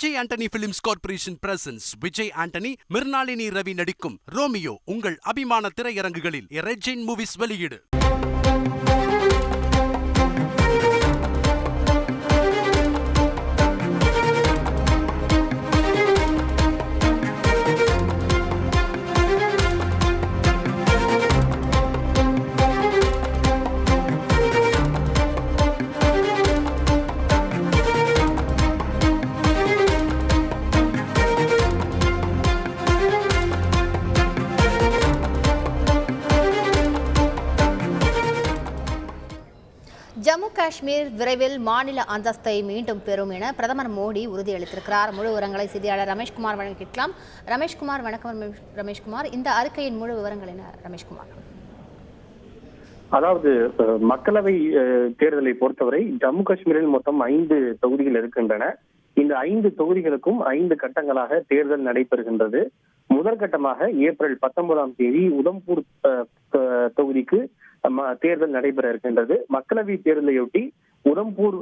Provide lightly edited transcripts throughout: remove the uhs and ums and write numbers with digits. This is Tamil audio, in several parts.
Vijay Antony films corporation presents Vijay Antony, Mirnalini Ravi நடிக்கும் ரோமியோ உங்கள் அபிமான திரையரங்குகளில் ரெட் ஜெயின் மூவிஸ் வெளியீடு. ஜம்மு காஷ்மீர் விரைவில் மாநில அந்தஸ்தை மீண்டும் பெறும் என பிரதமர் மோடி உறுதியளித்திருக்கிறார். முழு விவரங்களை செய்தியாளர் ரமேஷ்குமார் வழங்கிக்கலாம். ரமேஷ்குமார், வணக்கம். ரமேஷ்குமார், இந்த அறிக்கையின் முழு விவரங்கள் என்ன? ரமேஷ்குமார், அதாவது மக்களவை தேர்தலை பொறுத்தவரை ஜம்மு காஷ்மீரில் மொத்தம் 5 தொகுதிகள் இருக்கின்றன. இந்த 5 தொகுதிகளுக்கும் 5 கட்டங்களாக தேர்தல் நடைபெறுகின்றது. முதற்கட்டமாக ஏப்ரல் 19ஆம் தேதி உதம்பூர் தொகுதிக்கு தேர்தல் நடைபெற இருக்கின்றது. மக்களவை தேர்தலையொட்டி உதம்பூர்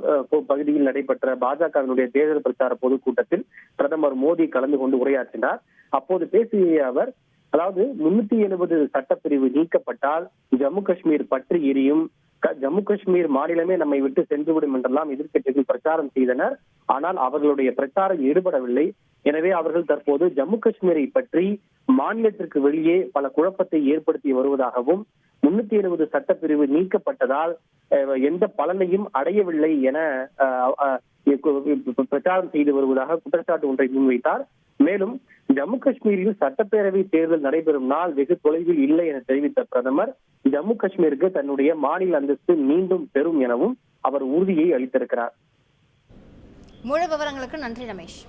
பகுதியில் நடைபெற்ற பாஜகவினுடைய தேர்தல் பிரச்சார பொதுக்கூட்டத்தில் பிரதமர் மோடி கலந்து கொண்டு உரையாற்றினார். அப்போது பேசிய அவர், அதாவது 370 சட்டப்பிரிவு நீக்கப்பட்டால் ஜம்மு காஷ்மீர் பற்றி எரியும், ஜம்மு காஷ்மீர் மாநிலமே நம்மை விட்டு சென்றுவிடும் என்றெல்லாம் எதிர்க்கட்சிகள் பிரச்சாரம் செய்தனர். ஆனால் அவர்களுடைய பிரச்சாரம் ஈடுபடவில்லை. எனவே அவர்கள் தற்போது ஜம்மு காஷ்மீரை பற்றி மாநிலத்திற்கு வெளியே பல குழப்பத்தை ஏற்படுத்தி வருவதாகவும் 370 சட்டப்பிரிவு நீக்கப்பட்டதால் எந்த பலனையும் அடையவில்லை என பிரச்சாரம் செய்து வருவதாக குற்றச்சாட்டு ஒன்றை முன்வைத்தார். மேலும் ஜம்மு காஷ்மீரில் சட்டப்பேரவை தேர்தல் நடைபெறும் நாள் வெகு தொலைவில் இல்லை என தெரிவித்த பிரதமர், ஜம்மு காஷ்மீருக்கு தன்னுடைய மாநில அந்தஸ்து மீண்டும் பெறும் எனவும் அவர் உறுதியை அளித்திருக்கிறார். முழு விவரங்களுக்கு நன்றி Ramesh.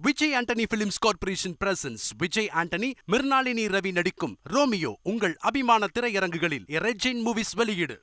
Vijay Antony films corporation presents Vijay Antony, Mirnalini Ravi நடிக்கும் ரோமியோ உங்கள் அபிமான திரையரங்குகளில் ரெட் ஜெயின் மூவிஸ் வெளியீடு.